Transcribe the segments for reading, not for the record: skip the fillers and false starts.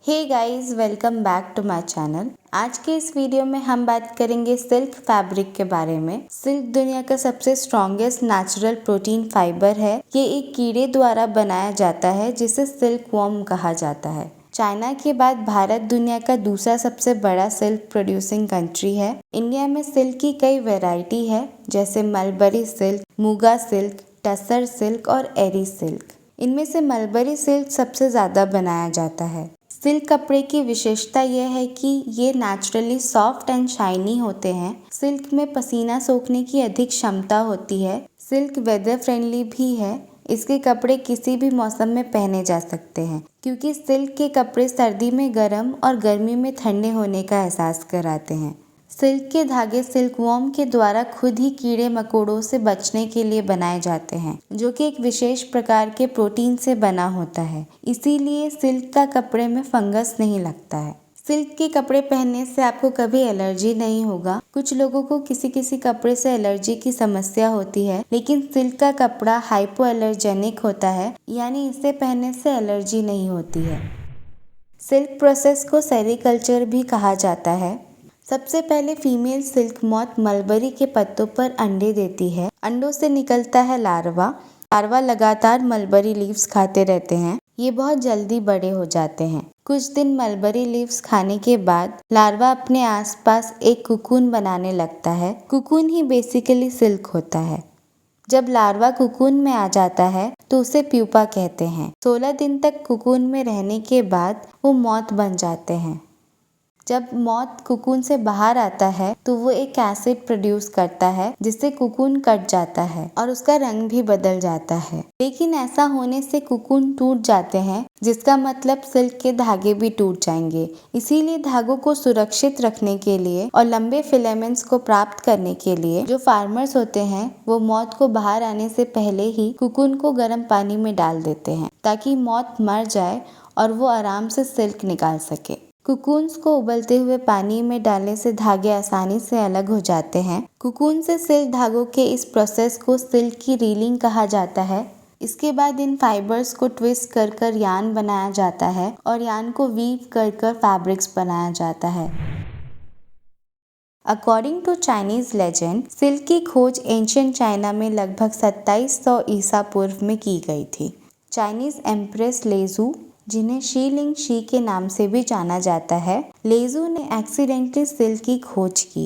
Hey guys, welcome back to my channel. आज के इस वीडियो में हम बात करेंगे सिल्क फैब्रिक के बारे में। सिल्क दुनिया का सबसे स्ट्रॉन्गेस्ट नेचुरल प्रोटीन फाइबर है। ये एक कीड़े द्वारा बनाया जाता है जिसे सिल्क वॉर्म कहा जाता है। चाइना के बाद भारत दुनिया का दूसरा सबसे बड़ा सिल्क प्रोड्यूसिंग कंट्री है। इंडिया में सिल्क की कई वैरायटी है, जैसे mulberry silk, muga silk, tussar silk और एरी सिल्क। इनमें से मलबरी सिल्क सबसे ज्यादा बनाया जाता है। सिल्क कपड़े की विशेषता यह है कि ये नेचुरली सॉफ्ट एंड शाइनी होते हैं। सिल्क में पसीना सोखने की अधिक क्षमता होती है। सिल्क वेदर फ्रेंडली भी है। इसके कपड़े किसी भी मौसम में पहने जा सकते हैं, क्योंकि सिल्क के कपड़े सर्दी में गर्म और गर्मी में ठंडे होने का एहसास कराते हैं। सिल्क के धागे सिल्कवॉर्म के द्वारा खुद ही कीड़े मकोड़ों से बचने के लिए बनाए जाते हैं, जो कि एक विशेष प्रकार के प्रोटीन से बना होता है। इसीलिए सिल्क का कपड़े में फंगस नहीं लगता है। सिल्क के कपड़े पहनने से आपको कभी एलर्जी नहीं होगा। कुछ लोगों को किसी किसी कपड़े से एलर्जी की समस्या होती है, लेकिन सिल्क का कपड़ा हाइपो एलर्जेनिक होता है, यानी इसे पहनने से एलर्जी नहीं होती है। सिल्क प्रोसेस को सेरीकल्चर भी कहा जाता है। सबसे पहले फीमेल सिल्क मॉथ मलबरी के पत्तों पर अंडे देती है। अंडों से निकलता है लार्वा। लार्वा लगातार मलबरी लीव्स खाते रहते हैं। ये बहुत जल्दी बड़े हो जाते हैं। कुछ दिन मलबरी लीव्स खाने के बाद लार्वा अपने आसपास एक कुकून बनाने लगता है। कुकून ही बेसिकली सिल्क होता है। जब लार्वा कुकून में आ जाता है तो उसे प्यूपा कहते हैं। 16 दिन तक कुकून में रहने के बाद वो मॉथ बन जाते हैं। जब मॉथ कुकून से बाहर आता है तो वो एक एसिड प्रोड्यूस करता है, जिससे कुकून कट जाता है और उसका रंग भी बदल जाता है। लेकिन ऐसा होने से कुकून टूट जाते हैं, जिसका मतलब सिल्क के धागे भी टूट जाएंगे। इसीलिए धागों को सुरक्षित रखने के लिए और लंबे फिलामेंट्स को प्राप्त करने के लिए जो फार्मर्स होते हैं, वो मॉथ को बाहर आने से पहले ही कुकून को गर्म पानी में डाल देते हैं, ताकि मॉथ मर जाए और वो आराम से सिल्क निकाल सके। कुकून्स को उबलते हुए पानी में डालने से धागे आसानी से अलग हो जाते हैं। कुकून से सिल्क धागों के इस प्रोसेस को सिल्क की रीलिंग कहा जाता है। इसके बाद इन फाइबर्स को ट्विस्ट कर कर यार्न बनाया जाता है और यार्न को वीव कर कर फैब्रिक्स बनाया जाता है। According to Chinese legend, silk की खोज एंशिएंट चाइना में लगभग 2700 ईसा पूर्व में की गई थी। चाइनीज एम्प्रेस लेजू, जिन्हें शी लिंग शी के नाम से भी जाना जाता है, लेजू ने एक्सीडेंटली सिल्क की खोज की।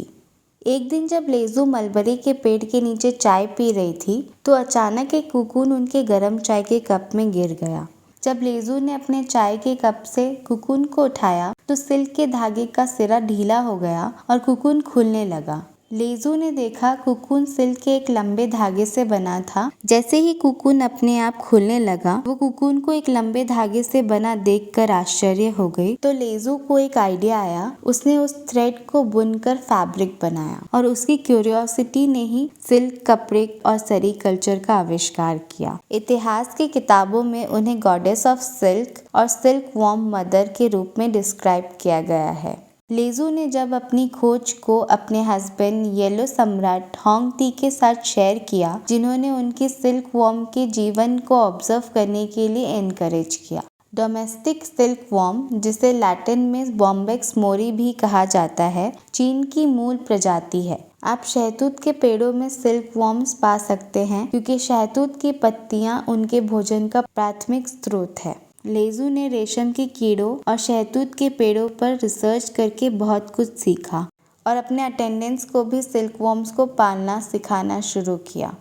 एक दिन जब लेजू मलबरी के पेड़ के नीचे चाय पी रही थी तो अचानक एक कुकून उनके गर्म चाय के कप में गिर गया। जब लेजू ने अपने चाय के कप से कुकून को उठाया तो सिल्क के धागे का सिरा ढीला हो गया और कुकून खुलने लगा। लेजू ने देखा कुकून सिल्क के एक लंबे धागे से बना था। जैसे ही कुकून अपने आप खुलने लगा, वो कुकून को एक लंबे धागे से बना देखकर आश्चर्य हो गई। तो लेजू को एक आइडिया आया। उसने उस थ्रेड को बुनकर फैब्रिक बनाया और उसकी क्यूरियोसिटी ने ही सिल्क कपड़े और सेरीकल्चर का आविष्कार किया। इतिहास की किताबों में उन्हें गॉडेस ऑफ सिल्क और सिल्क वॉर्म मदर के रूप में डिस्क्राइब किया गया है। लेजू ने जब अपनी खोज को अपने हस्बैंड येलो सम्राट होंग टी के साथ शेयर किया, जिन्होंने उनकी सिल्क वॉर्म के जीवन को ऑब्जर्व करने के लिए एनकरेज किया। डोमेस्टिक सिल्क वॉर्म, जिसे लैटिन में बॉम्बेक्स मोरी भी कहा जाता है, चीन की मूल प्रजाति है। आप शहतूत के पेड़ों में सिल्क वॉर्म्स पा सकते हैं, क्योंकि शहतूत की पत्तियां उनके भोजन का प्राथमिक स्रोत है। लेजू ने रेशम के कीड़ों और शहतूत के पेड़ों पर रिसर्च करके बहुत कुछ सीखा और अपने अटेंडेंट्स को भी सिल्कवॉर्म्स को पालना सिखाना शुरू किया।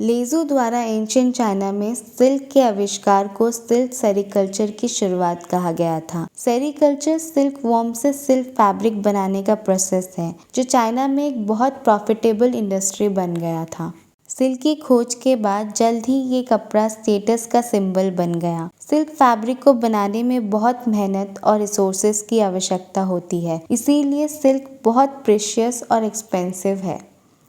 लेजू द्वारा एंशिएंट चाइना में सिल्क के आविष्कार को सिल्क सेरीकल्चर की शुरुआत कहा गया था। सेरीकल्चर सिल्क वॉर्म से सिल्क फैब्रिक बनाने का प्रोसेस है, जो चाइना में एक बहुत प्रॉफिटेबल इंडस्ट्री बन गया था। सिल्क की खोज के बाद जल्द ही ये कपड़ा स्टेटस का सिंबल बन गया। सिल्क फैब्रिक को बनाने में बहुत मेहनत और रिसोर्सेज की आवश्यकता होती है, इसीलिए सिल्क बहुत प्रेशियस और एक्सपेंसिव है।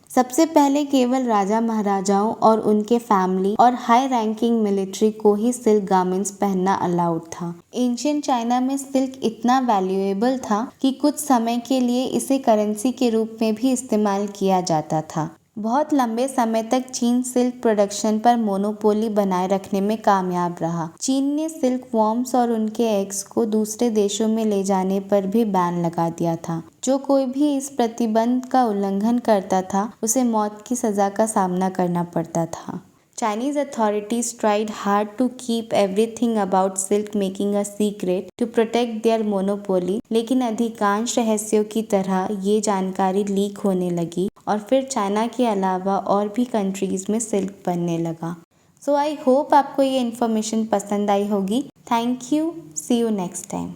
सबसे पहले केवल राजा महाराजाओं और उनके फैमिली और हाई रैंकिंग मिलिट्री को ही सिल्क गारमेंट्स पहनना अलाउड था। एंशिएंट चाइना में सिल्क इतना वैल्यूएबल था कि कुछ समय के लिए इसे करेंसी के रूप में भी इस्तेमाल किया जाता था। बहुत लंबे समय तक चीन सिल्क प्रोडक्शन पर मोनोपोली बनाए रखने में कामयाब रहा। चीन ने सिल्क वॉर्म्स और उनके एग्स को दूसरे देशों में ले जाने पर भी बैन लगा दिया था। जो कोई भी इस प्रतिबंध का उल्लंघन करता था उसे मौत की सजा का सामना करना पड़ता था। Chinese authorities tried hard to keep everything about silk making a secret to protect their monopoly, लेकिन अधिकांश रहस्यों की तरह ये जानकारी लीक होने लगी और फिर चाइना के अलावा और भी कंट्रीज में सिल्क बनने लगा। सो आई होप आपको ये इन्फॉर्मेशन पसंद आई होगी। Thank you. See you next time.